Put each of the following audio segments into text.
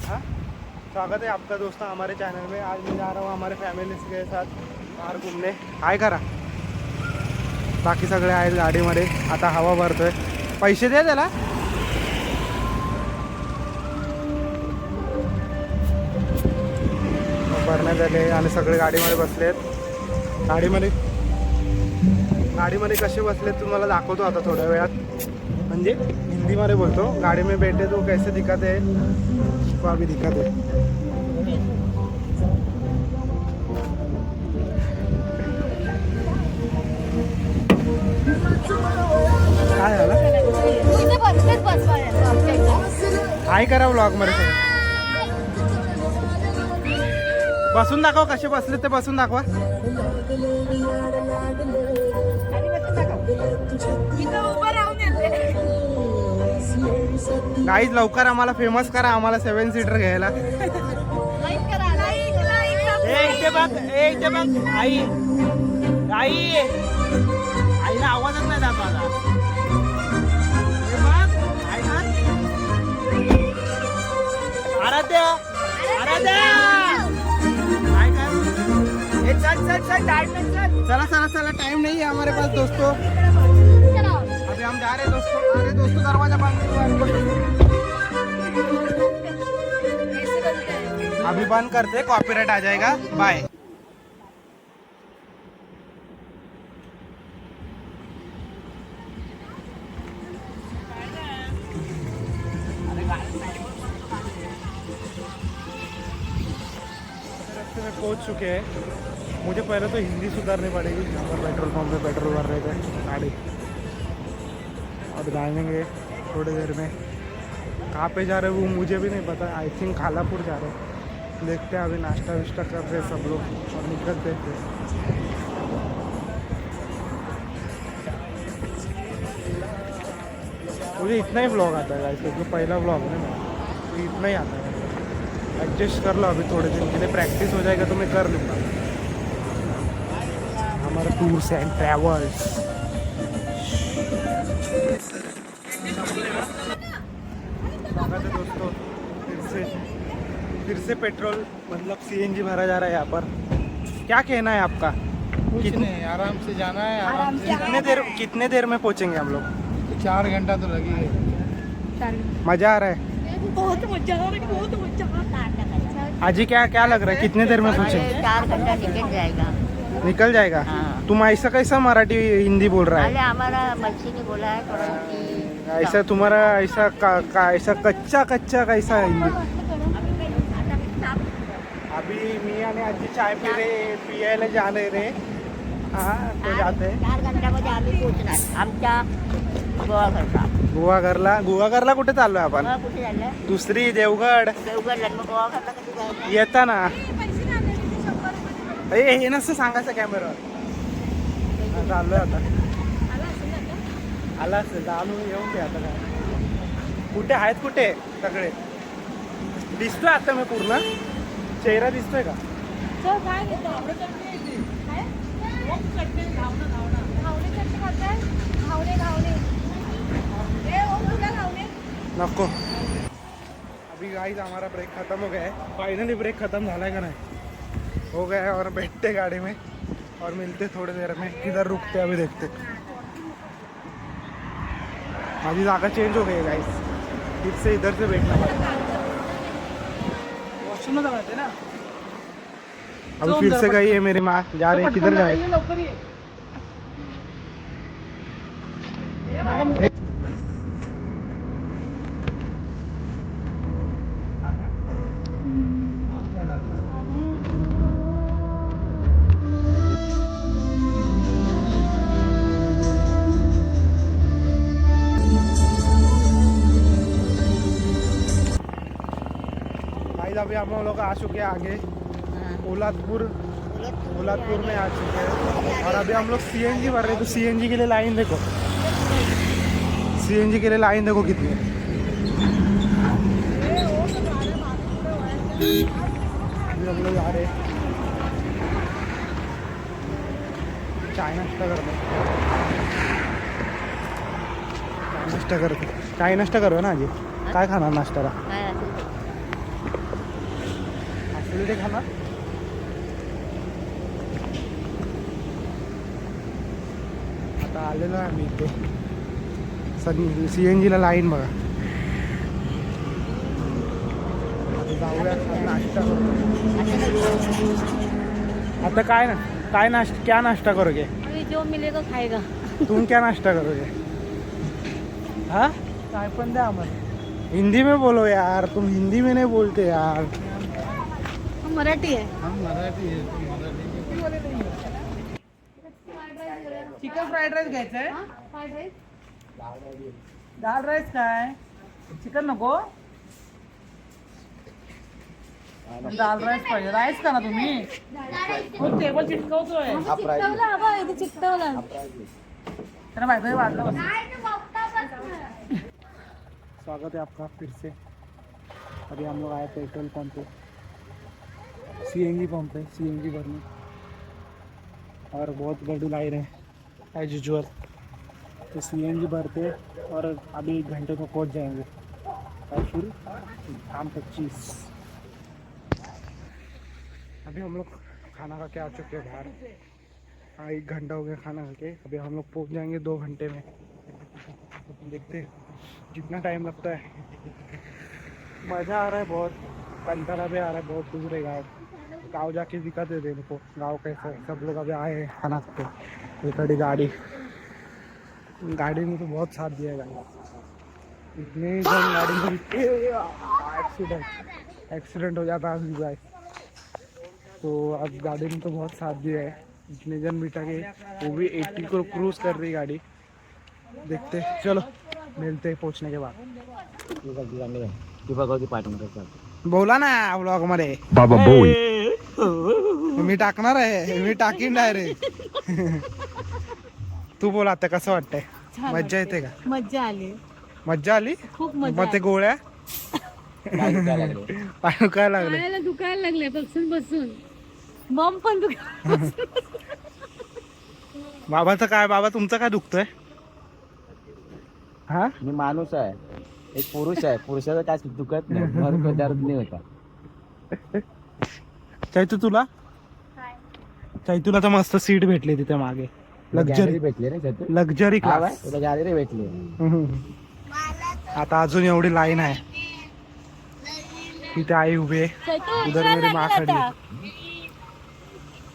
हाँ, स्वागत है आपका दोस्तों हमारे चैनल में। आज मैं जा रहा हूँ हमारे फॅमिली के साथ बाहर घूमने। हाय करा, बाकी सगळे आहेत गाडीमध्ये। आता हवा भरतोय, पैसे दे त्याला। भरण्यात आले आणि सगळे गाडीमध्ये बसलेत। गाडीमध्ये कसे बसलेत तुम्हाला दाखवतो आता थोड्या वेळात। म्हणजे हिंदीमध्ये बोलतो। गाड़ी में बैठे तो कैसे दिखाते हैं, तो अभी दिखाते हैं। काय झालं? हाय करा व्लॉग मध्ये सगळं। बसून दाखव, कसे बसले ते बसून दाखवा। गाईज लवकर आम्हाला फेमस करा, आम्हाला 7 सीटर घ्यायला। इथे बघ, इथे बघ आई, आई आईला आवाजच नाही जात माझा। आराध्या, आराध्या काय चला चला चला, टाइम नहीं है हमारे पास दोस्तों। अभी हम जा रहे हैं दोस्तों। अरे दोस्तों दरवाजा बंद अभी बंद करते, कॉपीराइट आ जाएगा। बाय। में पहुंच चुके हैं। मुझे पहले तो हिंदी सुधारनी पड़ेगी। यहाँ पर पेट्रोल पंप पे पेट्रोल भर रहे थे गाड़ी। अब जाएंगे थोड़ी देर में। कहाँ पे जा रहे हैं वो मुझे भी नहीं पता। आई थिंक खालापुर जा रहे हैं। देखते हैं, अभी नाश्ता विश्ता कर रहे हैं सब लोग और निकलते हैं। मुझे इतना ही व्लॉग आता है गाइस, क्योंकि पहला व्लॉग है ना, तो इतना ही आता है। एडजस्ट कर लो अभी थोड़े दिन के लिए, प्रैक्टिस हो जाएगा तो मैं कर लूँगा। हमारा टूर्स एंड ट्रैवल्स। स्वागत है दोस्तों, फिर से पेट्रोल मतलब सीएनजी भरा जा रहा है यहाँ पर। क्या कहना है आपका? कुछ नहीं, आराम से जाना है, आराम से। कितने देर में पहुँचेंगे हम लोग? 4 घंटा तो लगेगा। मजा आ रहा है? बहुत मजा आ रहा है, बहुत मजा आ रहा है। आजी क्या लग रहा है, कितने देर में पहुँचेंगे? 4 घंटा निकल जाएगा। निकल जाएगा। हाँ। तुम ऐसा कैसा मराठी हिंदी बोल रहा है? पहले हमारा मच्छी ने बोला है थोड़ा कि ऐसा तुम्हारा ऐसा ऐसा कच्चा कैसा हिंदी? अभी मी आणि आजी चाय पियायला जाणे रे। हाँ तो जाते हैं। 4 घंट्यामध्ये आम्ही पोहोचणार आमच्या गोवाघरला। गुहागरला कुठे चाललोय आपण? कुठे झालं? दुसरी देवगड देवगडला। मग गोवाघरला कधी जायचं? येताना। हे नसतं सांगायचं कॅमेरावर। चाललोय आता। आला असेल चालू, येऊन दे आता। काय कुठे आहेत, कुठे सगळे दिसतोय आता मी पूर्ण? चेहरा दिसतोय का? नको। अभी गाइस हमारा ब्रेक खत्म हो गया है। फाइनली ब्रेक खत्म झालाय का नहीं? हो गया है। और बैठते गाड़ी में और मिलते थोड़ी देर में। किधर रुकते अभी देखते। माझी जागा चेंज हो गई है गाइस, फिर से इधर से बैठना पड़ेगा। वॉशरूम में जाते ना। अब फिर से गई है मेरी माँ, जा रही है। किधर जाए? अभी हम लोग आ चुके हैं आगे पोलादपुर में आ चुके हैं। और अभी हम लोग सीएनजी भर रहे हैं। तो सीएनजी के लिए लाइन देखो, सीएनजी के लिए लाइन देखो कितनी है। अभी हम लोग आ रहे हैं चाय नाश्ता करते। चाय नाश्ता करतो ना आजी? काय खाणार नाश्त्याला? काय असेल ते. इथे खाणार. आता आलेलो आहे आम्ही इथे CNG ला लाईन बघा. आता जाऊया नाश्ता करू. आता काय नाश्ता क्या नाश्ता करोगे? अभी जो मिलेगा खाएगा. तुम क्या नाश्ता करोगे? हाँ काय पण द्या आम्हाला. हिंदी में बोलो यार, तुम हिंदी में नहीं बोलते यार. हम मराठी है. हम मराठी आहे. चिकन फ्राईड राईस घ्यायचं आहे. दाल राईस काय? चिकन नको. दाल राईस पाहिजे. राईस का ना तुम्ही? हो टेबल चिटकवतोय. चिकटवला. त्याला माहिती वाटलं. स्वागत है आपका फिर से. अभी हम लोग आए पेट्रोल पंप पे, CNG पंप पे CNG भरने, और बहुत बड़ी लाइन है एज यूजुअल. तो CNG भरते और अभी 1 घंटे में पहुंच जाएंगे. और फिर शाम 25. अभी हम लोग खाना खा के आ चुके हैं बाहर. हाँ 1 घंटा हो गया खाना खा के. अभी हम लोग पहुंच जाएंगे 2 घंटे में. देखते हैं जितना टाइम लगता है. मज़ा आ रहा है बहुत, कंटाला भी आ रहा है बहुत. दूसरे गाँव जाके दिखाते थे इनको गाँव कैसा है. सब लोग अभी आए हैं खाना खाते. ये खड़ी गाड़ी ने तो बहुत साथ दिया है गाड़ी. इतने जन गाड़ी में एक्सीडेंट हो जाता है गाइस. तो अब गाड़ी ने तो बहुत साथ दिया है. इतने जन बिठा के, वो भी 80 को क्रूज कर रही गाड़ी. देखते चलो मिलते पहुंचने के बाद. बोला ना ब्लॉग मध्ये बाबा बोल. मी टाकणार आहे. मी टाकीन डायरेक्ट. तू बोल आता कसं वाटतंय? मज्जा येते का? मज्जा आली. मज्जा आली. खूप मजा. मग ते गोळ्या पाय दुखायला लागले. पायाला दुखायला लागले बसून बसून. मम पण बाबाचं काय? बाबा तुमचं काय दुखतंय? हा मी माणूस आहे, एक पुरुष आहे. पुरुषाचं काय दुखत नाही, भर दर्द नाही होता. चैतूला तर मस्त सीट भेटली तिथे मागे. लक्झरी भेटले रे सतू. Luxury class. तुला गॅलरी भेटली. आता अजून एवढी लाईन आहे. तिथे आई उभी आहे. उधर मेरी माँ खड़ी है.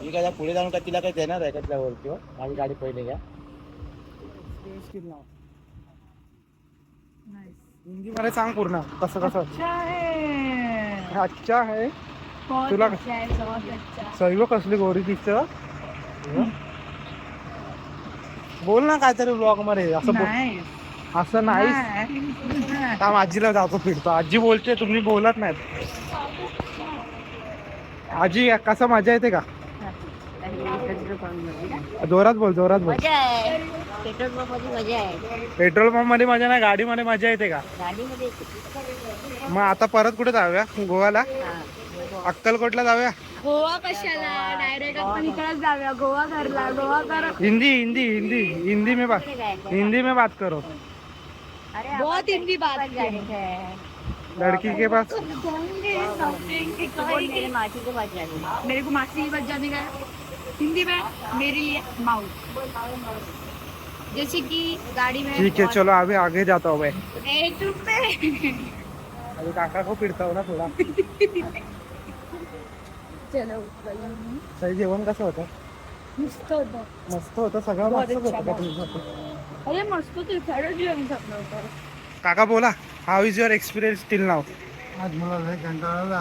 मी काय पुढे जाऊन का तिला काही देणार आहे का तिला वरती? माझी गाडी पहिले घ्या. हिंदी मध्ये सांग पूर्ण कसं कसं. अच्छा है. तुला सैव कसली गोरी दिसत. बोल ना काहीतरी ब्लॉग मध्ये. असं नाही. थांब आजीला जातो फिरतो. आजी बोलते तुम्ही बोलत नाहीत. आजी कसं मजा येते का? जोरात बोल. मजा आहे. पेट्रोल पंप मध्ये मजा आहे. पेट्रोल पंप मध्ये मजा नाही, गाडीमध्ये मजा येते का? गाडीमध्ये. मग आता परत कुठे जाऊया? गोव्याला? अक्कलकोटला जाऊया? गोवा कशाला? डायरेक्ट आपण इकडेच जाऊया. गोवा करला. गोवा कर. हिंदी में बात करो. बहुत हिंदी बात है. लड़की के पास मेरे मासी को बात जाने. मेरे को मासी की बात जाने का हिंदी में. मेरे लिए माउथ. जैसे कि गाड़ी में. ठीक है चलो अभी आगे जाता हूँ मैं. 1 रुपये. अभी काका को फिरता हूँ ना थोडा. चलो. सही जेवण कसं होतं? मस्त होतं. मस्त होतं सगळं. मस्त होतं का तुमचं? अरे मस्त होतं. खरंच जेवण झालं होतं. काका बोला. How is your experience till नाव? आज मला लय कंटाळा आला.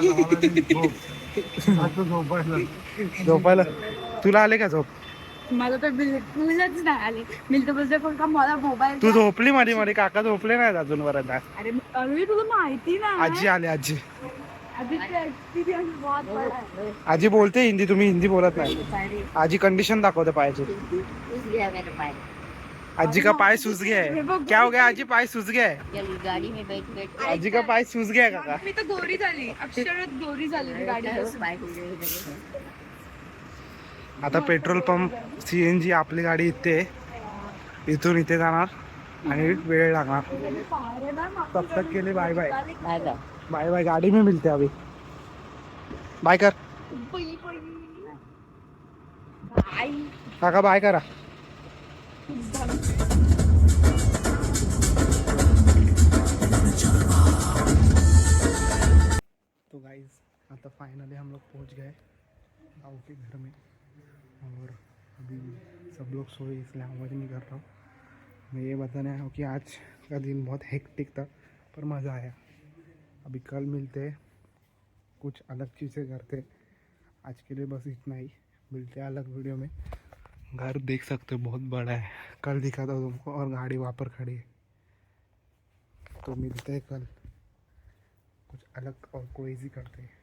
झोपायला तुला आले का झोप? मला तर बिलकुलच नाही आले. मी तर बोलते पण का मला मोबाईल. तू झोपली मध्ये मध्ये. काका झोपले नाहीत अजूनपर्यंत. अरे अरे तुला माहिती ना. आजी आले. आजी एक्सपिरियन्स बहुत बड़ा है. आजी बोलते हिंदी, तुम्ही हिंदी बोलत नाही. आजी कंडिशन दाखवते पायाची. आजी का पाय सूज गया है. क्या हो गया आजी? पाय सूज गया है. गाडी में बैठ बैठ. आजी का पाय सूज गया है काका. मी तर गोरी झाली. अक्षरात गोरी झाली गाडी. आता पेट्रोल पंप CNG आपली गाडी इथे, इथून इथे जाणार आणि वेळ लागणार. तब तक के लिए बाय बाय. Bye bye. गाड़ी में मिलते हैं अभी. बाय कर काका बाय करा. तो गाइस आता फाइनली हम लोग पहुंच गए गाँव के घर में और अभी सब लोग सोए इसलिए आवाज़ नहीं कर रहा हूँ. मैं ये बताने आया हूँ कि आज का दिन बहुत हेक्टिक था पर मज़ा आया. अभी कल मिलते हैं, कुछ अलग चीज़ें करते. आज के लिए बस इतना ही. मिलते हैं अलग वीडियो में. घर देख सकते हो बहुत बड़ा है, कल दिखाता हूँ तुमको. और गाड़ी वहाँ पर खड़ी है. तो मिलते हैं कल, कुछ अलग और क्रेजी करते हैं.